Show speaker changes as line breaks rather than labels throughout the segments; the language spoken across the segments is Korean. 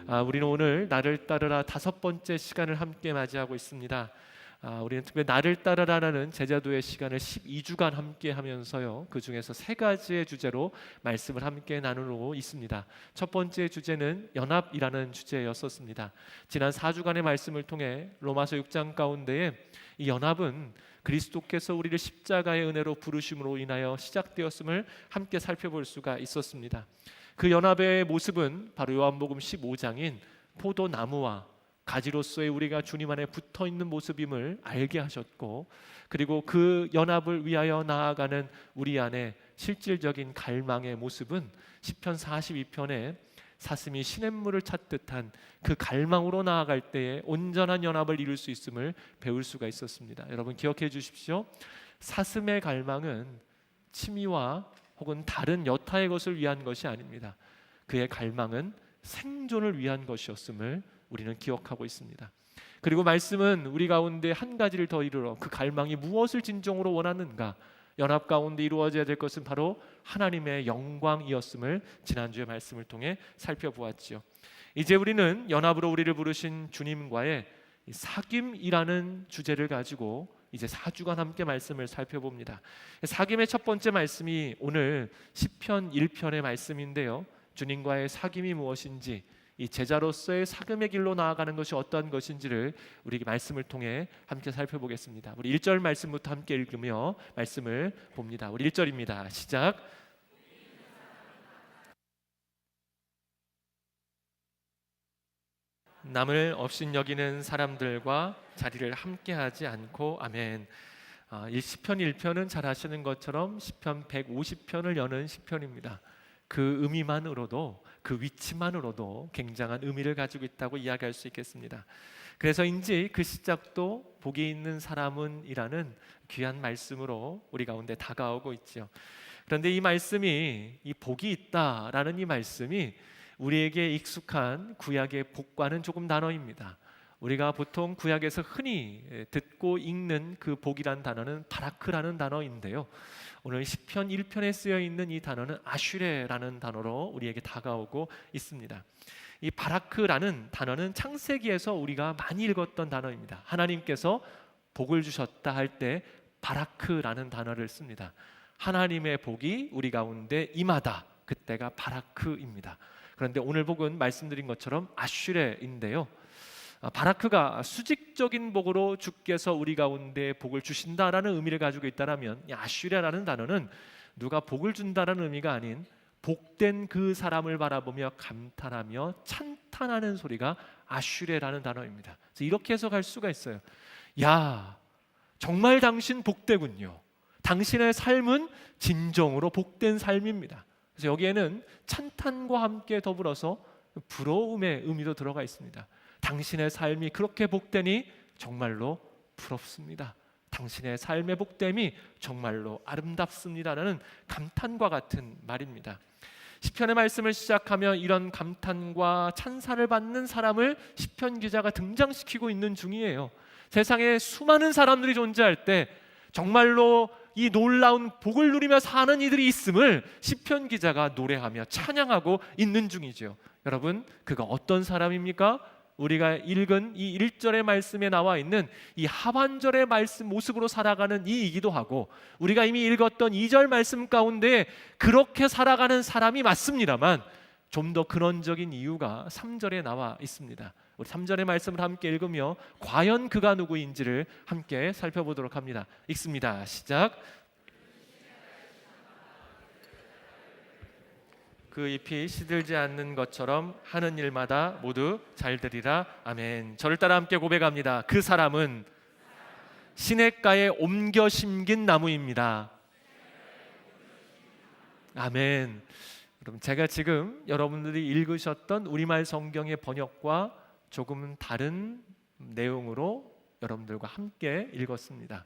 우리는 오늘 나를 따르라 5번째 시간을 함께 맞이하고 있습니다. 우리는 특별히 나를 따르라라는 제자도의 시간을 12주간 함께 하면서요, 그 중에서 3가지의 주제로 말씀을 함께 나누고 있습니다. 첫 번째 주제는 연합이라는 주제였었습니다. 지난 4주간의 말씀을 통해 로마서 6장 가운데에 이 연합은 그리스도께서 우리를 십자가의 은혜로 부르심으로 인하여 시작되었음을 함께 살펴볼 수가 있었습니다. 그 연합의 모습은 바로 요한복음 15장인 포도나무와 가지로서의 우리가 주님 안에 붙어있는 모습임을 알게 하셨고, 그리고 그 연합을 위하여 나아가는 우리 안에 실질적인 갈망의 모습은 시편 42편에 사슴이 시냇물을 찾듯한 그 갈망으로 나아갈 때에 온전한 연합을 이룰 수 있음을 배울 수가 있었습니다. 여러분 기억해 주십시오. 사슴의 갈망은 취미와 혹은 다른 여타의 것을 위한 것이 아닙니다. 그의 갈망은 생존을 위한 것이었음을 우리는 기억하고 있습니다. 그리고 말씀은 우리 가운데 한 가지를 더 이르러 그 갈망이 무엇을 진정으로 원하는가, 연합 가운데 이루어져야 될 것은 바로 하나님의 영광이었음을 지난주의 말씀을 통해 살펴보았지요. 이제 우리는 연합으로 우리를 부르신 주님과의 사귐이라는 주제를 가지고 이제 4주간 함께 말씀을 살펴봅니다. 사귐의 첫 번째 말씀이 오늘 시편 1편의 말씀인데요, 주님과의 사귐이 무엇인지, 이 제자로서의 사귐의 길로 나아가는 것이 어떠한 것인지를 우리 말씀을 통해 함께 살펴보겠습니다. 우리 1절 말씀부터 함께 읽으며 말씀을 봅니다. 우리 1절입니다. 시작. 남을 업신여기는 사람들과 자리를 함께하지 않고. 아멘. 이 시편 1편은 잘 아시는 것처럼 시편 150편을 여는 시편입니다. 그 의미만으로도, 그 위치만으로도 굉장한 의미를 가지고 있다고 이야기할 수 있겠습니다. 그래서인지 그 시작도 복이 있는 사람은 이라는 귀한 말씀으로 우리 가운데 다가오고 있죠. 그런데 이 말씀이, 이 복이 있다라는 이 말씀이 우리에게 익숙한 구약의 복과는 조금 다릅니다. 우리가 보통 구약에서 흔히 듣고 읽는 그 복이란 단어는 바라크라는 단어인데요, 오늘 시편 1편에 쓰여 있는 이 단어는 아슈레라는 단어로 우리에게 다가오고 있습니다. 이 바라크라는 단어는 창세기에서 우리가 많이 읽었던 단어입니다. 하나님께서 복을 주셨다 할 때 바라크라는 단어를 씁니다. 하나님의 복이 우리 가운데 임하다, 그때가 바라크입니다. 그런데 오늘 복은 말씀드린 것처럼 아슈레인데요, 바라크가 수직적인 복으로 주께서 우리 가운데 복을 주신다라는 의미를 가지고 있다면, 이 아슈레라는 단어는 누가 복을 준다라는 의미가 아닌 복된 그 사람을 바라보며 감탄하며 찬탄하는 소리가 아슈레라는 단어입니다. 그래서 이렇게 해석할 수가 있어요. 야, 정말 당신 복되군요. 당신의 삶은 진정으로 복된 삶입니다. 그래서 여기에는 찬탄과 함께 더불어서 부러움의 의미도 들어가 있습니다. 당신의 삶이 그렇게 복되니 정말로 부럽습니다. 당신의 삶의 복됨이 정말로 아름답습니다라는 감탄과 같은 말입니다. 시편의 말씀을 시작하며 이런 감탄과 찬사를 받는 사람을 시편 기자가 등장시키고 있는 중이에요. 세상에 수많은 사람들이 존재할 때 정말로 이 놀라운 복을 누리며 사는 이들이 있음을 시편 기자가 노래하며 찬양하고 있는 중이죠. 여러분, 그가 어떤 사람입니까? 우리가 읽은 이 1절의 말씀에 나와 있는 이 하반절의 말씀 모습으로 살아가는 이이기도 하고, 우리가 이미 읽었던 2절 말씀 가운데 그렇게 살아가는 사람이 맞습니다만, 좀 더 근원적인 이유가 3절에 나와 있습니다. 우리 3절의 말씀을 함께 읽으며 과연 그가 누구인지를 함께 살펴보도록 합니다. 읽습니다. 시작. 그 잎이 시들지 않는 것처럼 하는 일마다 모두 잘 되리라. 아멘. 저를 따라 함께 고백합니다. 그 사람은 시냇가에 옮겨 심긴 나무입니다. 아멘. 여러분, 제가 지금 여러분들이 읽으셨던 우리말 성경의 번역과 조금 다른 내용으로 여러분들과 함께 읽었습니다.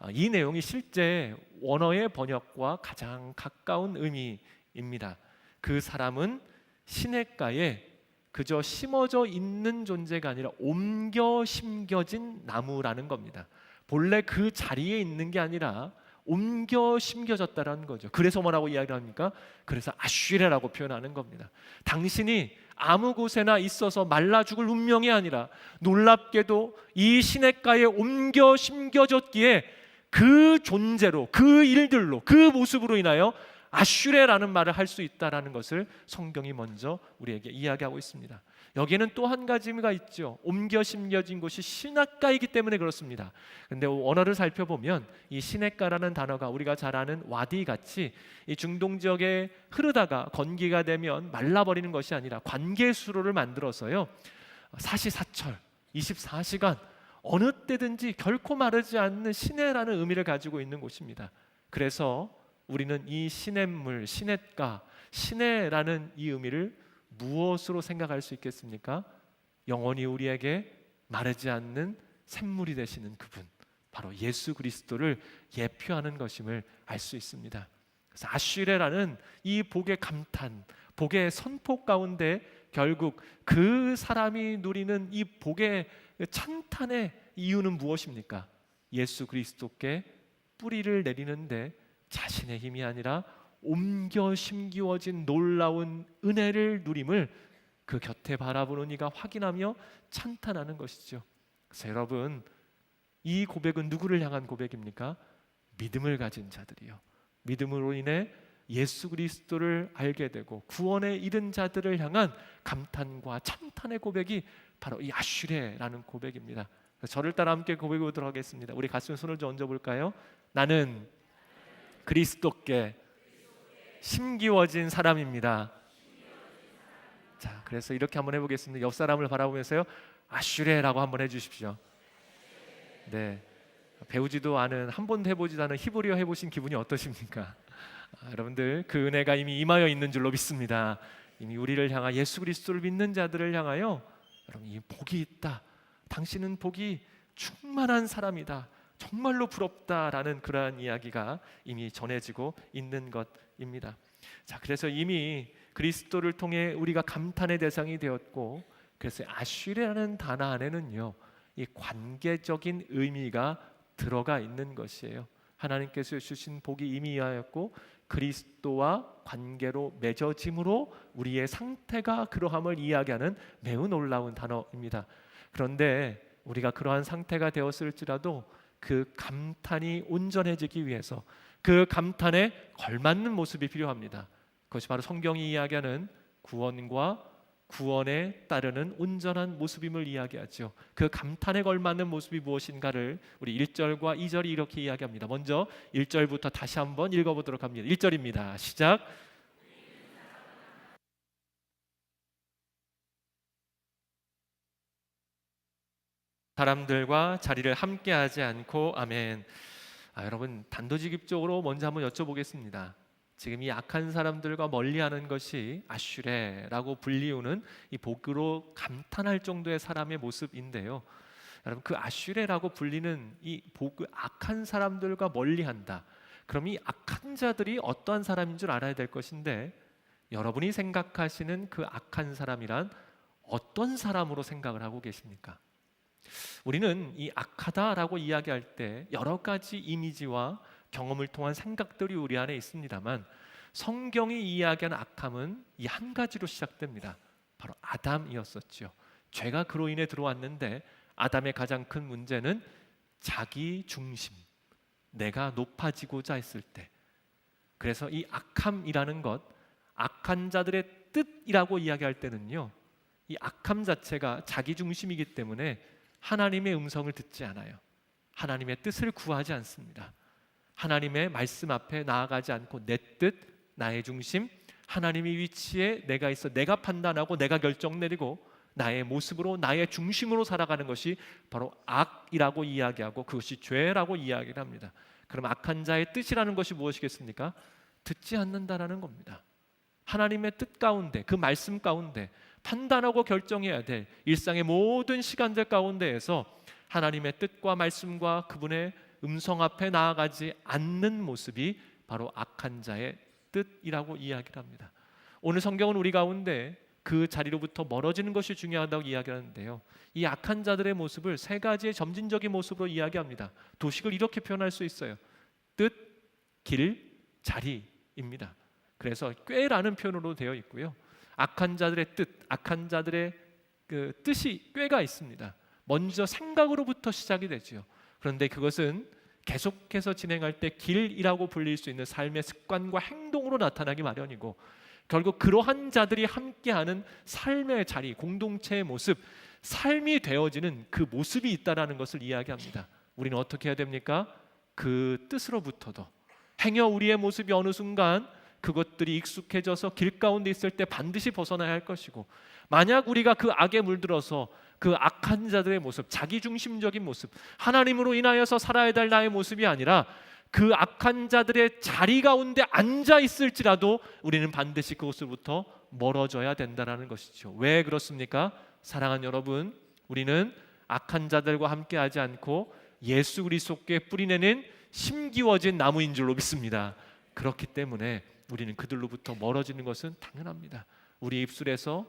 이 내용이 실제 원어의 번역과 가장 가까운 의미입니다. 그 사람은 시냇가에 그저 심어져 있는 존재가 아니라 옮겨 심겨진 나무라는 겁니다. 본래 그 자리에 있는 게 아니라 옮겨 심겨졌다라는 거죠. 그래서 뭐라고 이야기를 합니까? 그래서 아슈레라고 표현하는 겁니다. 당신이 아무 곳에나 있어서 말라 죽을 운명이 아니라 놀랍게도 이 시냇가에 옮겨 심겨졌기에 그 존재로, 그 일들로, 그 모습으로 인하여 아슈레라는 말을 할 수 있다라는 것을 성경이 먼저 우리에게 이야기하고 있습니다. 여기에는 또 한 가지 의미가 있죠. 옮겨 심겨진 곳이 시냇가이기 때문에 그렇습니다. 근데 원어를 살펴보면 이 시냇가라는 단어가 우리가 잘 아는 와디 같이 이 중동 지역에 흐르다가 건기가 되면 말라버리는 것이 아니라 관계수로를 만들어서요, 사시사철 24시간 어느 때든지 결코 마르지 않는 시내라는 의미를 가지고 있는 곳입니다. 그래서 우리는 이 시냇물, 시냇가, 시내라는 이 의미를 무엇으로 생각할 수 있겠습니까? 영원히 우리에게 마르지 않는 샘물이 되시는 그분, 바로 예수 그리스도를 예표하는 것임을 알 수 있습니다. 그래서 아슈레라는 이 복의 감탄, 복의 선포 가운데 결국 그 사람이 누리는 이 복의 찬탄의 이유는 무엇입니까? 예수 그리스도께 뿌리를 내리는데 자신의 힘이 아니라 옮겨 심기워진 놀라운 은혜를 누림을 그 곁에 바라보는 이가 확인하며 찬탄하는 것이죠. 그래서 여러분, 이 고백은 누구를 향한 고백입니까? 믿음을 가진 자들이요, 믿음으로 인해 예수 그리스도를 알게 되고 구원에 이른 자들을 향한 감탄과 찬탄의 고백이 바로 이 아슈레라는 고백입니다. 저를 따라 함께 고백해 보도록 하겠습니다. 우리 가슴에 손을 좀 얹어볼까요? 나는 그리스도께 심기워진 사람입니다. 자, 그래서 이렇게 한번 해보겠습니다. 옆 사람을 바라보면서요, 아슈레라고 한번 해주십시오. 네, 배우지도 않은, 한 번도 해보지도 않은 히브리어 해보신 기분이 어떠십니까? 여러분들 그 은혜가 이미 임하여 있는 줄로 믿습니다. 이미 우리를 향하 예수 그리스도를 믿는 자들을 향하여 여러분 이 복이 있다, 당신은 복이 충만한 사람이다, 정말로 부럽다라는 그러한 이야기가 이미 전해지고 있는 것입니다. 자, 그래서 이미 그리스도를 통해 우리가 감탄의 대상이 되었고, 그래서 아슈레라는 단어 안에는요, 이 관계적인 의미가 들어가 있는 것이에요. 하나님께서 주신 복이 이미 이하였고 그리스도와 관계로 맺어짐으로 우리의 상태가 그러함을 이야기하는 매우 놀라운 단어입니다. 그런데 우리가 그러한 상태가 되었을지라도 그 감탄이 온전해지기 위해서 그 감탄에 걸맞는 모습이 필요합니다. 그것이 바로 성경이 이야기하는 구원과 구원에 따르는 온전한 모습임을 이야기하죠. 그 감탄에 걸맞는 모습이 무엇인가를 우리 1절과 2절이 이렇게 이야기합니다. 먼저 1절부터 다시 한번 읽어보도록 합니다. 1절입니다. 시작. 사람들과 자리를 함께하지 않고 아멘. 여러분 단도직입적으로 먼저 한번 여쭤보겠습니다. 지금 이 악한 사람들과 멀리하는 것이 아슈레라고 불리우는 이 복으로 감탄할 정도의 사람의 모습인데요. 여러분 그 아슈레라고 불리는 이 악한 사람들과 멀리한다. 그럼 이 악한 자들이 어떠한 사람인 줄 알아야 될 것인데, 여러분이 생각하시는 그 악한 사람이란 어떤 사람으로 생각을 하고 계십니까? 우리는 이 악하다라고 이야기할 때 여러 가지 이미지와 경험을 통한 생각들이 우리 안에 있습니다만, 성경이 이야기하는 악함은 이 한 가지로 시작됩니다. 바로 아담이었었죠. 죄가 그로 인해 들어왔는데 아담의 가장 큰 문제는 자기 중심, 내가 높아지고자 했을 때. 그래서 이 악함이라는 것, 악한 자들의 뜻이라고 이야기할 때는요, 이 악함 자체가 자기 중심이기 때문에 하나님의 음성을 듣지 않아요. 하나님의 뜻을 구하지 않습니다. 하나님의 말씀 앞에 나아가지 않고 내 뜻, 나의 중심, 하나님의 위치에 내가 있어 내가 판단하고 내가 결정 내리고 나의 모습으로 나의 중심으로 살아가는 것이 바로 악이라고 이야기하고 그것이 죄라고 이야기를 합니다. 그럼 악한 자의 뜻이라는 것이 무엇이겠습니까? 듣지 않는다라는 겁니다. 하나님의 뜻 가운데, 그 말씀 가운데 판단하고 결정해야 될 일상의 모든 시간들 가운데에서 하나님의 뜻과 말씀과 그분의 음성 앞에 나아가지 않는 모습이 바로 악한 자의 뜻이라고 이야기를 합니다. 오늘 성경은 우리 가운데 그 자리로부터 멀어지는 것이 중요하다고 이야기하는데요, 이 악한 자들의 모습을 세 가지의 점진적인 모습으로 이야기합니다. 도식을 이렇게 표현할 수 있어요. 뜻, 길, 자리입니다. 그래서 꾀라는 표현으로 되어 있고요, 악한 자들의 뜻, 악한 자들의 그 뜻이 꾀가 있습니다. 먼저 생각으로부터 시작이 되죠. 그런데 그것은 계속해서 진행할 때 길이라고 불릴 수 있는 삶의 습관과 행동으로 나타나기 마련이고, 결국 그러한 자들이 함께하는 삶의 자리, 공동체의 모습, 삶이 되어지는 그 모습이 있다라는 것을 이야기합니다. 우리는 어떻게 해야 됩니까? 그 뜻으로부터도 행여 우리의 모습이 어느 순간 그것들이 익숙해져서 길 가운데 있을 때 반드시 벗어나야 할 것이고, 만약 우리가 그 악에 물들어서 그 악한 자들의 모습, 자기중심적인 모습, 하나님으로 인하여서 살아야 될 나의 모습이 아니라 그 악한 자들의 자리 가운데 앉아 있을지라도 우리는 반드시 그곳으로부터 멀어져야 된다는 것이죠. 왜 그렇습니까? 사랑하는 여러분, 우리는 악한 자들과 함께하지 않고 예수 그리스도께 뿌리내는 심기워진 나무인 줄로 믿습니다. 그렇기 때문에 우리는 그들로부터 멀어지는 것은 당연합니다. 우리 입술에서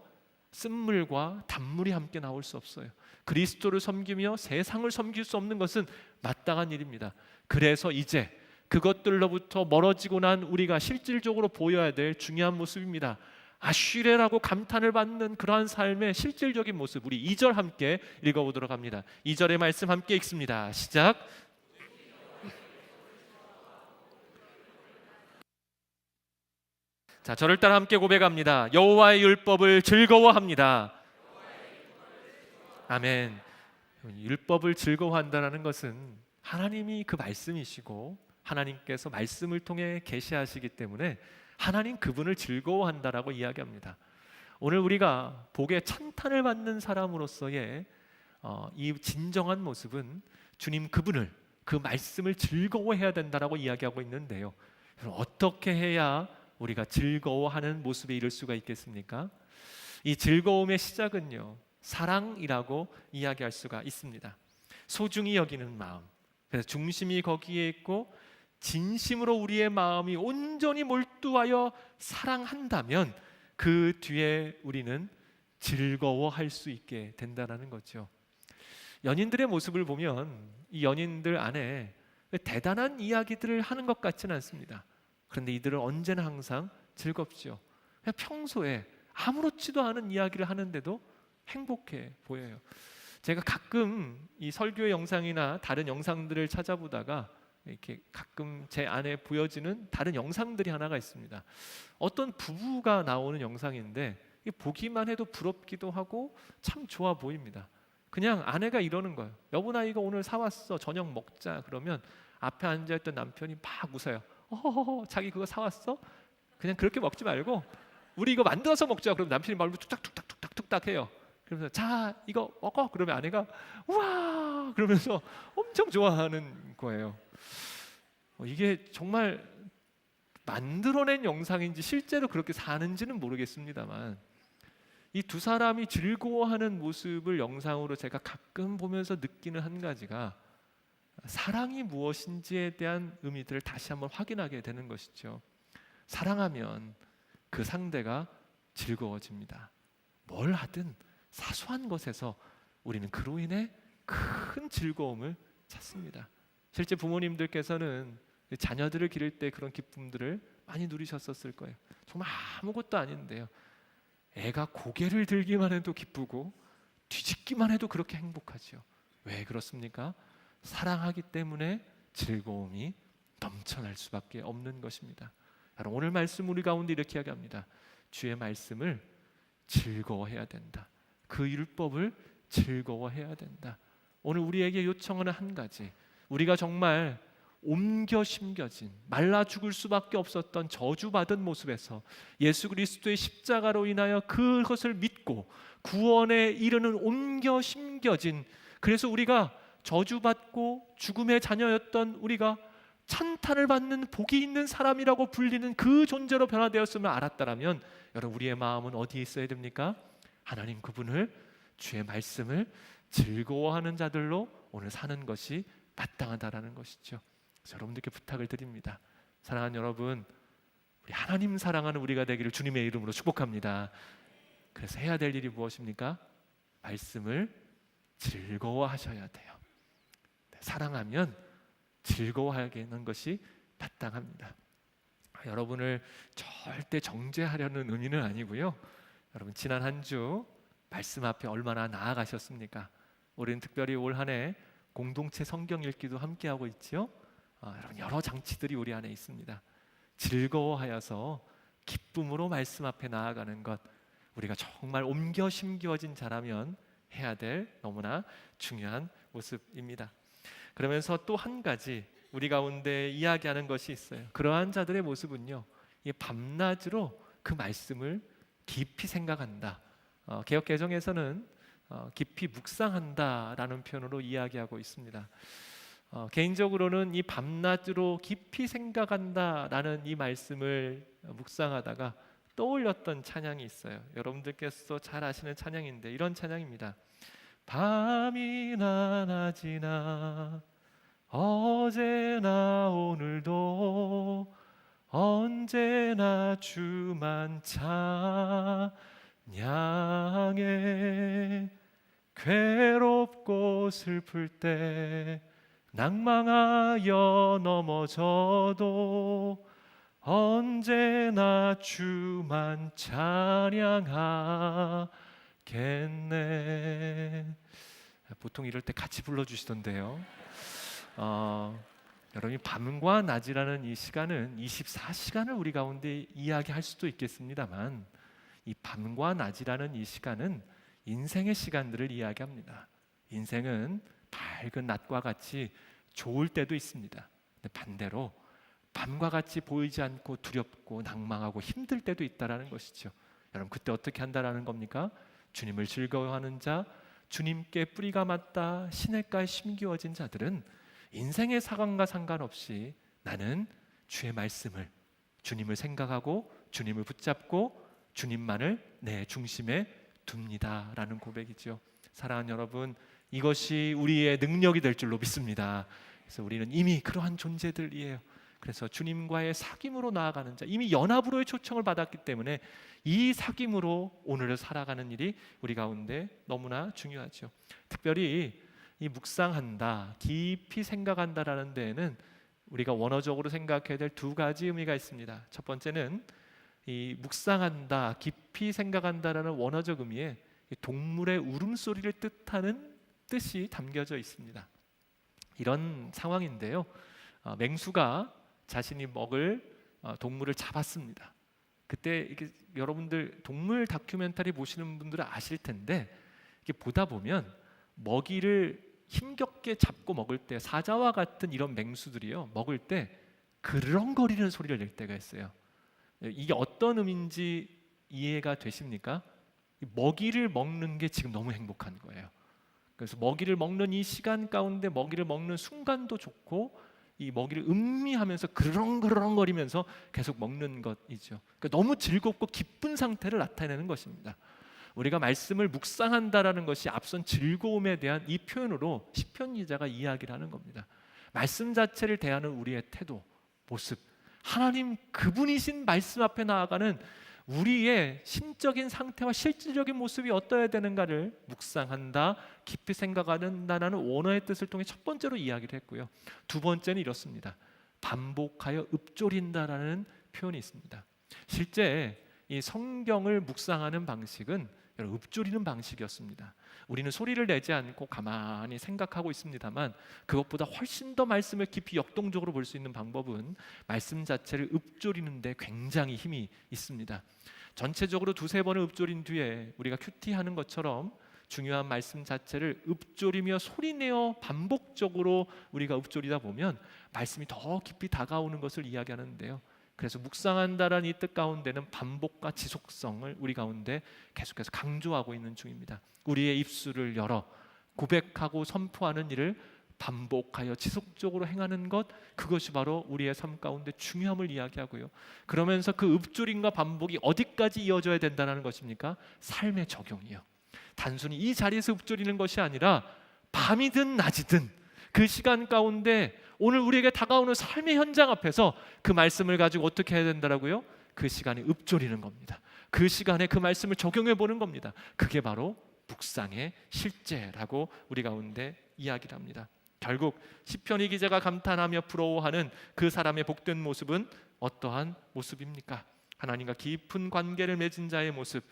쓴물과 단물이 함께 나올 수 없어요. 그리스도를 섬기며 세상을 섬길 수 없는 것은 마땅한 일입니다. 그래서 이제 그것들로부터 멀어지고 난 우리가 실질적으로 보여야 될 중요한 모습입니다. 아쉬레라고 감탄을 받는 그러한 삶의 실질적인 모습, 우리 2절 함께 읽어보도록 합니다. 2절의 말씀 함께 읽습니다. 시작. 자, 저를 따라 함께 고백합니다. 여호와의 율법을 즐거워합니다. 아멘. 율법을 즐거워한다는 것은 하나님이 그 말씀이시고 하나님께서 말씀을 통해 계시하시기 때문에 하나님 그분을 즐거워한다라고 이야기합니다. 오늘 우리가 복에 찬탄을 받는 사람으로서의 이 진정한 모습은 주님 그분을, 그 말씀을 즐거워해야 된다라고 이야기하고 있는데요. 어떻게 해야 우리가 즐거워하는 모습에 이를 수가 있겠습니까? 이 즐거움의 시작은요, 사랑이라고 이야기할 수가 있습니다. 소중히 여기는 마음, 그래서 중심이 거기에 있고 진심으로 우리의 마음이 온전히 몰두하여 사랑한다면 그 뒤에 우리는 즐거워할 수 있게 된다는 거죠. 연인들의 모습을 보면 이 연인들 안에 대단한 이야기들을 하는 것 같지는 않습니다. 그런데 이들은 언제나 항상 즐겁죠. 그냥 평소에 아무렇지도 않은 이야기를 하는데도 행복해 보여요. 제가 가끔 이 설교의 영상이나 다른 영상들을 찾아보다가 이렇게 가끔 제 안에 보여지는 다른 영상들이 하나가 있습니다. 어떤 부부가 나오는 영상인데 보기만 해도 부럽기도 하고 참 좋아 보입니다. 그냥 아내가 이러는 거예요. 여보 나 이거 오늘 사왔어, 저녁 먹자. 그러면 앞에 앉아있던 남편이 막 웃어요. 어허허, 자기 그거 사왔어? 그냥 그렇게 먹지 말고 우리 이거 만들어서 먹자. 그럼 남편이 말로 툭탁툭탁툭탁툭탁 해요. 그러면서 자 이거 먹어. 그러면 아내가 우와 그러면서 엄청 좋아하는 거예요. 이게 정말 만들어낸 영상인지 실제로 그렇게 사는지는 모르겠습니다만 이 두 사람이 즐거워하는 모습을 영상으로 제가 가끔 보면서 느끼는 한 가지가 사랑이 무엇인지에 대한 의미들을 다시 한번 확인하게 되는 것이죠. 사랑하면 그 상대가 즐거워집니다. 뭘 하든 사소한 것에서 우리는 그로 인해 큰 즐거움을 찾습니다. 실제 부모님들께서는 자녀들을 기를 때 그런 기쁨들을 많이 누리셨었을 거예요. 정말 아무것도 아닌데요, 애가 고개를 들기만 해도 기쁘고 뒤집기만 해도 그렇게 행복하죠. 왜 그렇습니까? 사랑하기 때문에 즐거움이 넘쳐날 수밖에 없는 것입니다. 여러분, 오늘 말씀 우리 가운데 이렇게 이야기합니다. 주의 말씀을 즐거워해야 된다. 그 율법을 즐거워해야 된다. 오늘 우리에게 요청하는 한 가지, 우리가 정말 옮겨 심겨진 말라 죽을 수밖에 없었던 저주받은 모습에서 예수 그리스도의 십자가로 인하여 그것을 믿고 구원에 이르는 옮겨 심겨진, 그래서 우리가 저주받고 죽음의 자녀였던 우리가 찬탄을 받는 복이 있는 사람이라고 불리는 그 존재로 변화되었음을 알았다라면 여러분, 우리의 마음은 어디에 있어야 됩니까? 하나님 그분을, 주의 말씀을 즐거워하는 자들로 오늘 사는 것이 마땅하다라는 것이죠. 그래서 여러분들께 부탁을 드립니다. 사랑하는 여러분, 우리 하나님 사랑하는 우리가 되기를 주님의 이름으로 축복합니다. 그래서 해야 될 일이 무엇입니까? 말씀을 즐거워하셔야 돼요. 사랑하면 즐거워하게 하는 것이 마땅합니다. 여러분을 절대 정죄하려는 의미는 아니고요, 여러분 지난 한 주 말씀 앞에 얼마나 나아가셨습니까? 우리는 특별히 올 한 해 공동체 성경 읽기도 함께 하고 있지요. 여러분 여러 장치들이 우리 안에 있습니다. 즐거워하여서 기쁨으로 말씀 앞에 나아가는 것, 우리가 정말 옮겨 심겨진 자라면 해야 될 너무나 중요한 모습입니다. 그러면서 또 한 가지 우리 가운데 이야기하는 것이 있어요. 그러한 자들의 모습은요, 이 밤낮으로 그 말씀을 깊이 생각한다. 개역 개정에서는 깊이 묵상한다라는 표현으로 이야기하고 있습니다. 개인적으로는 이 밤낮으로 깊이 생각한다라는 이 말씀을 묵상하다가 떠올렸던 찬양이 있어요. 여러분들께서 잘 아시는 찬양인데 이런 찬양입니다. 밤이나 낮이나 어제나 오늘도 언제나 주만 찬양해. 괴롭고 슬플 때 낭망하여 넘어져도 언제나 주만 찬양하겠네. 보통 이럴 때 같이 불러주시던데요. 여러분이 밤과 낮이라는 이 시간은 24시간을 우리 가운데 이야기할 수도 있겠습니다만, 이 밤과 낮이라는 이 시간은 인생의 시간들을 이야기합니다. 인생은 밝은 낮과 같이 좋을 때도 있습니다. 근데 반대로 밤과 같이 보이지 않고 두렵고 낭망하고 힘들 때도 있다라는 것이죠. 여러분 그때 어떻게 한다라는 겁니까? 주님을 즐거워하는 자, 주님께 뿌리가 맞다 시냇가에 심기워진 자들은 인생의 상황과 상관없이 나는 주의 말씀을, 주님을 생각하고 주님을 붙잡고 주님만을 내 중심에 둡니다라는 고백이죠. 사랑하는 여러분, 이것이 우리의 능력이 될 줄로 믿습니다. 그래서 우리는 이미 그러한 존재들이에요. 그래서 주님과의 사귐으로 나아가는 자, 이미 연합으로의 초청을 받았기 때문에 이 사귐으로 오늘을 살아가는 일이 우리 가운데 너무나 중요하죠. 특별히 이 묵상한다, 깊이 생각한다라는 데에는 우리가 원어적으로 생각해야 될 두 가지 의미가 있습니다. 첫 번째는 이 묵상한다, 깊이 생각한다라는 원어적 의미에 동물의 울음소리를 뜻하는 뜻이 담겨져 있습니다. 이런 상황인데요, 맹수가 자신이 먹을 동물을 잡았습니다. 그때 이게 여러분들 동물 다큐멘터리 보시는 분들은 아실 텐데, 이게 보다 보면 먹이를 힘겹게 잡고 먹을 때 사자와 같은 이런 맹수들이요, 먹을 때 그렁거리는 소리를 낼 때가 있어요. 이게 어떤 의미인지 이해가 되십니까? 먹이를 먹는 게 지금 너무 행복한 거예요. 그래서 먹이를 먹는 이 시간 가운데 먹이를 먹는 순간도 좋고, 이 먹이를 음미하면서 그렁그렁거리면서 계속 먹는 것이죠. 그러니까 너무 즐겁고 기쁜 상태를 나타내는 것입니다. 우리가 말씀을 묵상한다라는 것이 앞선 즐거움에 대한 이 표현으로 시편 기자가 이야기를 하는 겁니다. 말씀 자체를 대하는 우리의 태도, 모습, 하나님 그분이신 말씀 앞에 나아가는 우리의 심적인 상태와 실질적인 모습이 어떠해야 되는가를 묵상한다, 깊이 생각한다는 원어의 뜻을 통해 첫 번째로 이야기를 했고요. 두 번째는 이렇습니다. 반복하여 읊조린다라는 표현이 있습니다. 실제 이 성경을 묵상하는 방식은 읊조리는 방식이었습니다. 우리는 소리를 내지 않고 가만히 생각하고 있습니다만, 그것보다 훨씬 더 말씀을 깊이 역동적으로 볼 수 있는 방법은 말씀 자체를 읊조리는데 굉장히 힘이 있습니다. 전체적으로 두세 번을 읊조린 뒤에 우리가 큐티하는 것처럼 중요한 말씀 자체를 읊조리며 소리내어 반복적으로 우리가 읊조리다 보면 말씀이 더 깊이 다가오는 것을 이야기하는데요. 그래서 묵상한다라는 이 뜻 가운데는 반복과 지속성을 우리 가운데 계속해서 강조하고 있는 중입니다. 우리의 입술을 열어 고백하고 선포하는 일을 반복하여 지속적으로 행하는 것, 그것이 바로 우리의 삶 가운데 중요함을 이야기하고요. 그러면서 그 읊조림과 반복이 어디까지 이어져야 된다는 것입니까? 삶의 적용이요. 단순히 이 자리에서 읊조리는 것이 아니라 밤이든 낮이든 그 시간 가운데 오늘 우리에게 다가오는 삶의 현장 앞에서 그 말씀을 가지고 어떻게 해야 된다라고요? 그 시간에 읊조리는 겁니다. 그 시간에 그 말씀을 적용해 보는 겁니다. 그게 바로 묵상의 실제라고 우리 가운데 이야기를 합니다. 결국 시편이 기자가 감탄하며 부러워하는 그 사람의 복된 모습은 어떠한 모습입니까? 하나님과 깊은 관계를 맺은 자의 모습,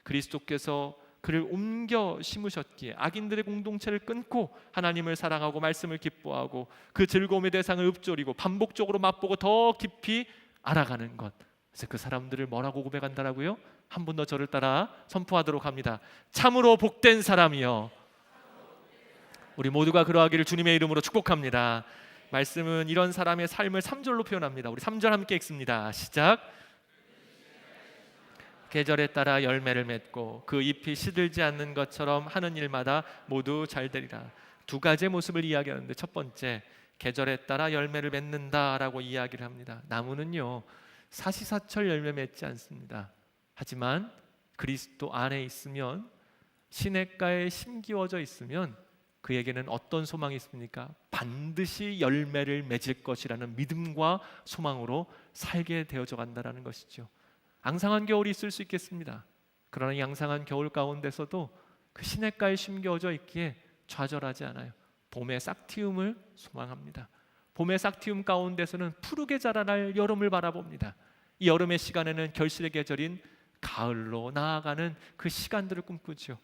그리스도께서 그를 옮겨 심으셨기에 악인들의 공동체를 끊고 하나님을 사랑하고 말씀을 기뻐하고 그 즐거움의 대상을 읊조리고 반복적으로 맛보고 더 깊이 알아가는 것. 그래서 그 사람들을 뭐라고 고백한다라고요? 한 번 더 저를 따라 선포하도록 합니다. 참으로 복된 사람이여. 우리 모두가 그러하기를 주님의 이름으로 축복합니다. 말씀은 이런 사람의 삶을 3절로 표현합니다. 우리 3절 함께 읽습니다. 시작. 계절에 따라 열매를 맺고 그 잎이 시들지 않는 것처럼 하는 일마다 모두 잘 되리라. 두 가지의 모습을 이야기하는데, 첫 번째, 계절에 따라 열매를 맺는다라고 이야기를 합니다. 나무는요 사시사철 열매 맺지 않습니다. 하지만 그리스도 안에 있으면, 시냇가에 심기워져 있으면 그에게는 어떤 소망이 있습니까? 반드시 열매를 맺을 것이라는 믿음과 소망으로 살게 되어져 간다는 것이죠. 앙상한 겨울이 있을 수 있겠습니다. 그러나 이 앙상한 겨울 가운데서도 그 시냇가에 심겨져 있기에 좌절하지 않아요. 봄의 싹틔움을 소망합니다. 봄의 싹틔움 가운데서는 푸르게 자라날 여름을 바라봅니다. 이 여름의 시간에는 결실의 계절인 가을로 나아가는 그 시간들을 꿈꾸죠.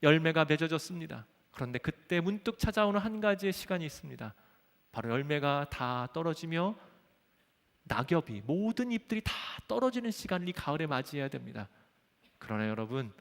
열매가 맺어졌습니다. 그런데 그때 문득 찾아오는 한 가지의 시간이 있습니다. 바로 열매가 다 떨어지며 낙엽이, 모든 잎들이 다 떨어지는 시간을 이 가을에 맞이해야 됩니다. 그러나 여러분,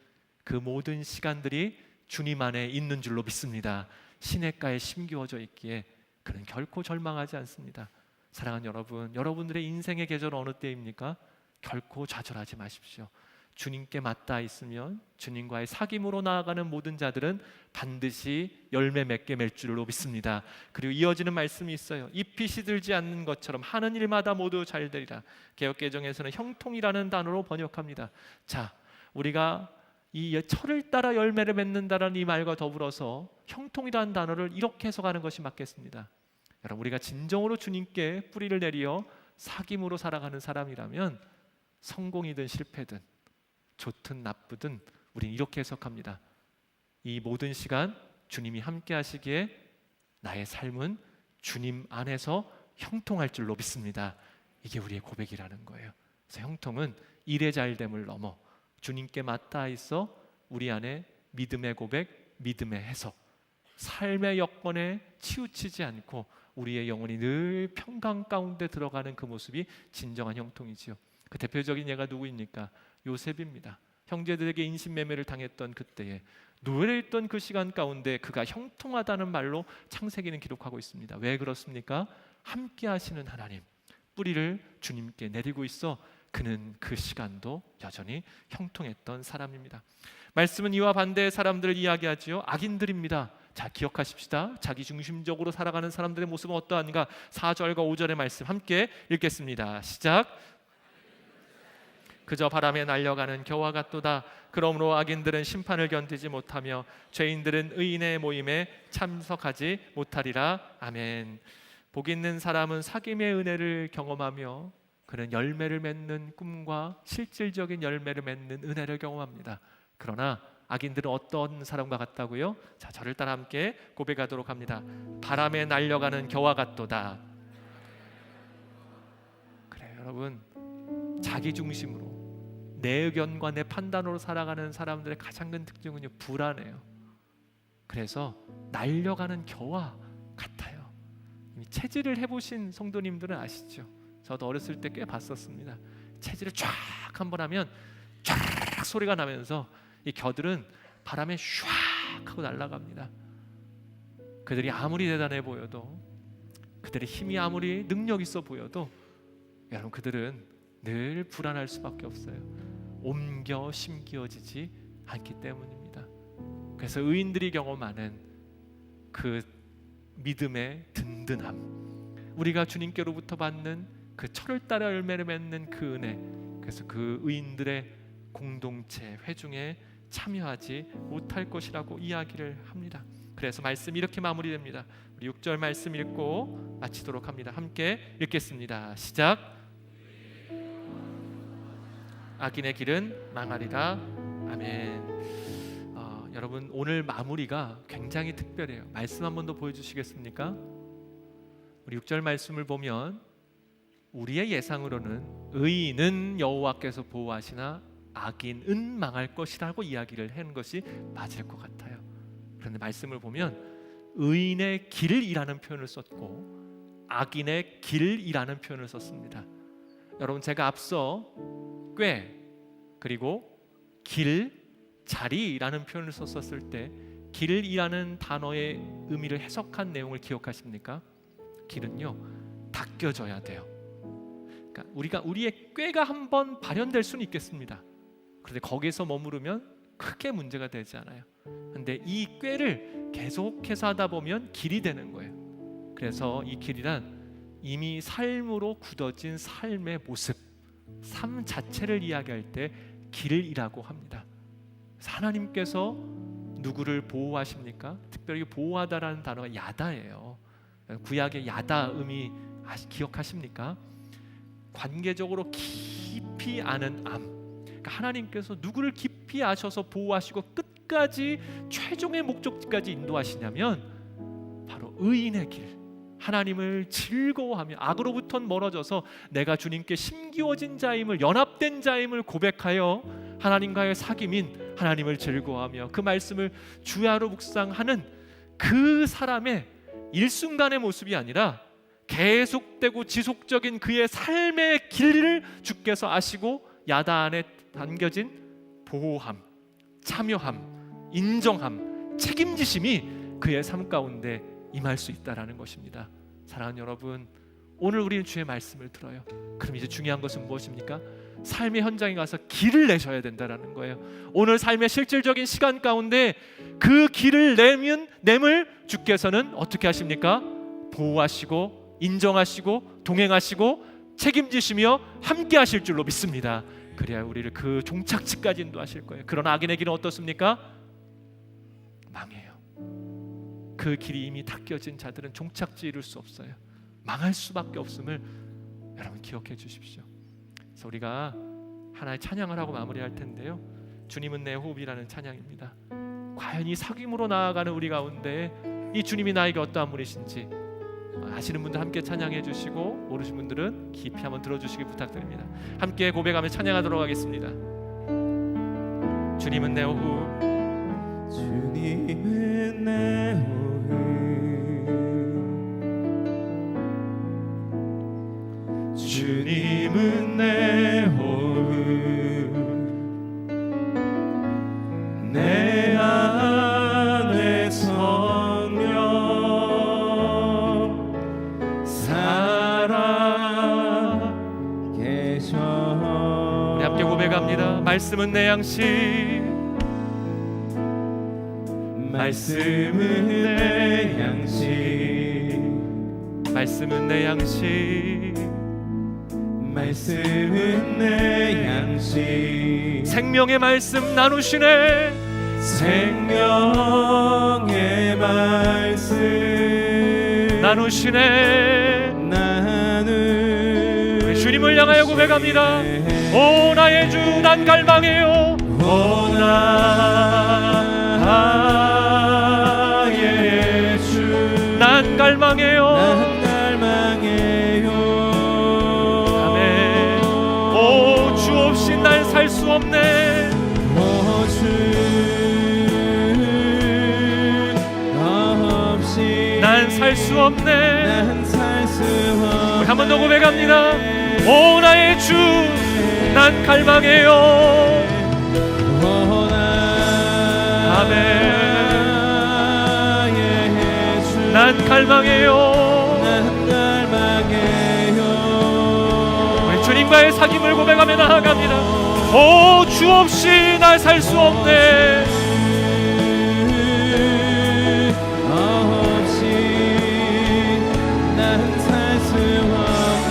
그 모든 시간들이 주님 안에 있는 줄로 믿습니다. 시냇가에 심기워져 있기에 그는 결코 절망하지 않습니다. 사랑하는 여러분, 여러분들의 인생의 계절은 어느 때입니까? 결코 좌절하지 마십시오. 주님께 맞닿아 있으면, 주님과의 사귐으로 나아가는 모든 자들은 반드시 열매 맺게 맺을 줄로 믿습니다. 그리고 이어지는 말씀이 있어요. 잎이 시들지 않는 것처럼 하는 일마다 모두 잘 되리라. 개역개정에서는 형통이라는 단어로 번역합니다. 자, 우리가 이 철을 따라 열매를 맺는다라는 이 말과 더불어서 형통이라는 단어를 이렇게 해석하는 것이 맞겠습니다. 여러분, 우리가 진정으로 주님께 뿌리를 내리어 사귐으로 살아가는 사람이라면 성공이든 실패든 좋든 나쁘든 우리는 이렇게 해석합니다. 이 모든 시간 주님이 함께 하시기에 나의 삶은 주님 안에서 형통할 줄로 믿습니다. 이게 우리의 고백이라는 거예요. 그래서 형통은 일의 잘됨을 넘어 주님께 맞닿아 있어 우리 안에 믿음의 고백, 믿음의 해석, 삶의 여건에 치우치지 않고 우리의 영혼이 늘 평강 가운데 들어가는 그 모습이 진정한 형통이지요. 그 대표적인 예가 누구입니까? 요셉입니다. 형제들에게 인신매매를 당했던 그때에 노예했던 그 시간 가운데 그가 형통하다는 말로 창세기는 기록하고 있습니다. 왜 그렇습니까? 함께 하시는 하나님, 뿌리를 주님께 내리고 있어 그는 그 시간도 여전히 형통했던 사람입니다. 말씀은 이와 반대의 사람들을 이야기하지요. 악인들입니다. 자, 기억하십시다. 자기 중심적으로 살아가는 사람들의 모습은 어떠한가? 4절과 5절의 말씀 함께 읽겠습니다. 시작. 그저 바람에 날려가는 겨와 같도다. 그러므로 악인들은 심판을 견디지 못하며 죄인들은 의인의 모임에 참석하지 못하리라. 아멘. 복 있는 사람은 사귐의 은혜를 경험하며 그는 열매를 맺는 꿈과 실질적인 열매를 맺는 은혜를 경험합니다. 그러나 악인들은 어떤 사람과 같다고요? 자, 저를 따라 함께 고백하도록 합니다. 바람에 날려가는 겨와 같도다. 그래요, 여러분. 자기 중심으로 내 의견과 내 판단으로 살아가는 사람들의 가장 큰 특징은요, 불안해요. 그래서 날려가는 겨와 같아요. 체질을 해보신 성도님들은 아시죠? 저도 어렸을 때 꽤 봤었습니다. 체질을 쫙 한번 하면 쫙 소리가 나면서 이 겨들은 바람에 슉 하고 날아갑니다. 그들이 아무리 대단해 보여도, 그들의 힘이 아무리 능력 있어 보여도 여러분, 그들은 늘 불안할 수밖에 없어요. 옮겨 심기어지지 않기 때문입니다. 그래서 의인들이 경험하는 그 믿음의 든든함, 우리가 주님께로부터 받는 그 철을 따라 열매를 맺는 그 은혜, 그래서 그 의인들의 공동체 회중에 참여하지 못할 것이라고 이야기를 합니다. 그래서 말씀이 이렇게 마무리됩니다. 우리 6절 말씀 읽고 마치도록 합니다. 함께 읽겠습니다. 시작. 악인의 길은 망하리라. 아멘. 여러분, 오늘 마무리가 굉장히 특별해요. 말씀 한 번 더 보여주시겠습니까? 우리 6절 말씀을 보면 우리의 예상으로는 의인은 여호와께서 보호하시나 악인은 망할 것이라고 이야기를 하는 것이 맞을 것 같아요. 그런데 말씀을 보면 의인의 길이라는 표현을 썼고 악인의 길이라는 표현을 썼습니다. 여러분, 제가 앞서 꾀 그리고 길, 자리라는 표현을 썼을 때 길이라는 단어의 의미를 해석한 내용을 기억하십니까? 길은요, 닦여져야 돼요. 그러니까 우리의 꾀가 한번 발현될 수는 있겠습니다. 그런데 거기서 머무르면 크게 문제가 되지 않아요. 그런데 이 꾀를 계속해서 하다 보면 길이 되는 거예요. 그래서 이 길이란 이미 삶으로 굳어진 삶의 모습, 삶 자체를 이야기할 때 길이라고 합니다. 그래서 하나님께서 누구를 보호하십니까? 특별히 보호하다라는 단어가 야다예요. 구약의 야다 의미 기억하십니까? 관계적으로 깊이 아는 암. 그러니까 하나님께서 누구를 깊이 아셔서 보호하시고 끝까지 최종의 목적지까지 인도하시냐면 바로 의인의 길, 하나님을 즐거워하며 악으로부터 멀어져서 내가 주님께 심기워진 자임을, 연합된 자임을 고백하여 하나님과의 사귐인 하나님을 즐거워하며 그 말씀을 주야로 묵상하는 그 사람의 일순간의 모습이 아니라 계속되고 지속적인 그의 삶의 길을 주께서 아시고 야다 안에 담겨진 보호함, 참여함, 인정함, 책임지심이 그의 삶 가운데 임할 수 있다라는 것입니다. 사랑하는 여러분, 오늘 우리는 주의 말씀을 들어요. 그럼 이제 중요한 것은 무엇입니까? 삶의 현장에 가서 길을 내셔야 된다라는 거예요. 오늘 삶의 실질적인 시간 가운데 그 길을 내물 주께서는 어떻게 하십니까? 보호하시고 인정하시고 동행하시고 책임지시며 함께 하실 줄로 믿습니다. 그래야 우리를 그 종착지까지 인도하실 거예요. 그러나 악인의 길은 어떻습니까? 망해요. 그 길이 이미 닦여진 자들은 종착지에 이룰 수 없어요. 망할 수밖에 없음을 여러분 기억해 주십시오. 그래서 우리가 하나의 찬양을 하고 마무리할 텐데요, 주님은 내 호흡이라는 찬양입니다. 과연 이 사귐으로 나아가는 우리 가운데 이 주님이 나에게 어떠한 분이신지 아시는 분들 함께 찬양해 주시고, 모르신 분들은 깊이 한번 들어주시기 부탁드립니다. 함께 고백하며 찬양하도록 하겠습니다. 주님은 내 호흡,
주님은 내 호흡, 주님은 내 호흡, 내 안에 성령 살아 계셔.
우리 함께 고백합니다. 말씀은 내 양식,
말씀은 내 양식,
말씀은 내 양식,
말씀은 내 양식,
생명의 말씀 나누시네,
생명의 말씀
나누시네.
나는
주님을 향하여 고백합니다. 오 나의 주, 난 갈망해요.
오 나의 주,
난 갈망해요.
난 갈망해요.
아멘. 오 주 없이 난 살 수 없네.
오 주 없이
난 살 수 없네.
난 살 수 없네.
한 번 더 고백합니다. 오 나의 주, 난 갈망해요. 아멘.
난
갈망해요.
난 갈망해요.
우리 주님과의 사귐을 고백하며 나아갑니다. 오 주 없이 날 살 수 없네.
없이 난 살 수 없네.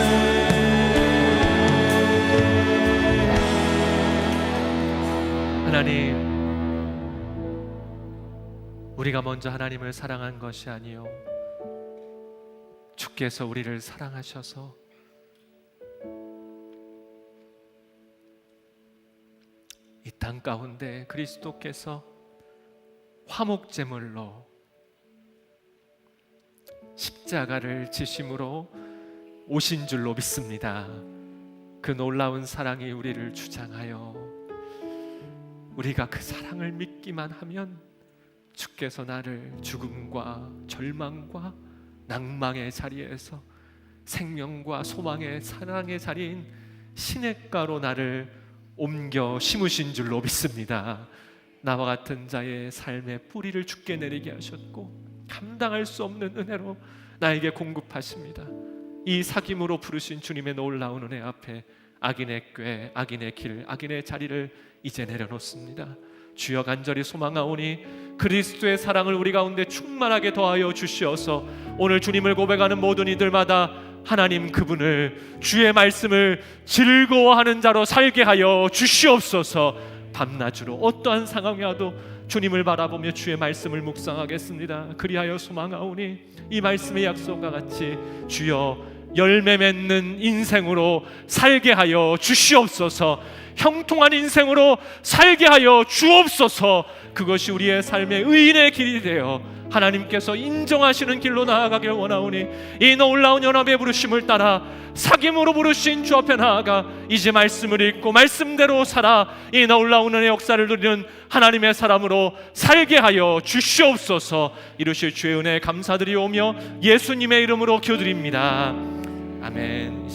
하나님, 우리가 먼저 하나님을 사랑한 것이 아니요, 주께서 우리를 사랑하셔서 이 땅 가운데 그리스도께서 화목제물로 십자가를 지심으로 오신 줄로 믿습니다. 그 놀라운 사랑이 우리를 주장하여 우리가 그 사랑을 믿기만 하면 주께서 나를 죽음과 절망과 낭망의 자리에서 생명과 소망의 사랑의 자리인 시냇가로 나를 옮겨 심으신 줄로 믿습니다. 나와 같은 자의 삶의 뿌리를 주께 내리게 하셨고 감당할 수 없는 은혜로 나에게 공급하십니다. 이 사귐으로 부르신 주님의 놀라운 은혜 앞에 악인의 꾀, 악인의 길, 악인의 자리를 이제 내려놓습니다. 주여 간절히 소망하오니 그리스도의 사랑을 우리 가운데 충만하게 더하여 주시어서 오늘 주님을 고백하는 모든 이들마다 하나님 그분을 주의 말씀을 즐거워하는 자로 살게 하여 주시옵소서. 밤낮으로 어떠한 상황이 와도 주님을 바라보며 주의 말씀을 묵상하겠습니다. 그리하여 소망하오니 이 말씀의 약속과 같이 주여 열매 맺는 인생으로 살게 하여 주시옵소서. 형통한 인생으로 살게 하여 주옵소서. 그것이 우리의 삶의 의인의 길이 되어 하나님께서 인정하시는 길로 나아가길 원하오니 이 놀라운 연합의 부르심을 따라 사귐으로 부르신 주 앞에 나아가 이제 말씀을 읽고 말씀대로 살아 이 놀라운 은혜의 역사를 누리는 하나님의 사람으로 살게 하여 주시옵소서. 이루실 주의 은혜에 감사드리오며 예수님의 이름으로 기도드립니다. 아멘.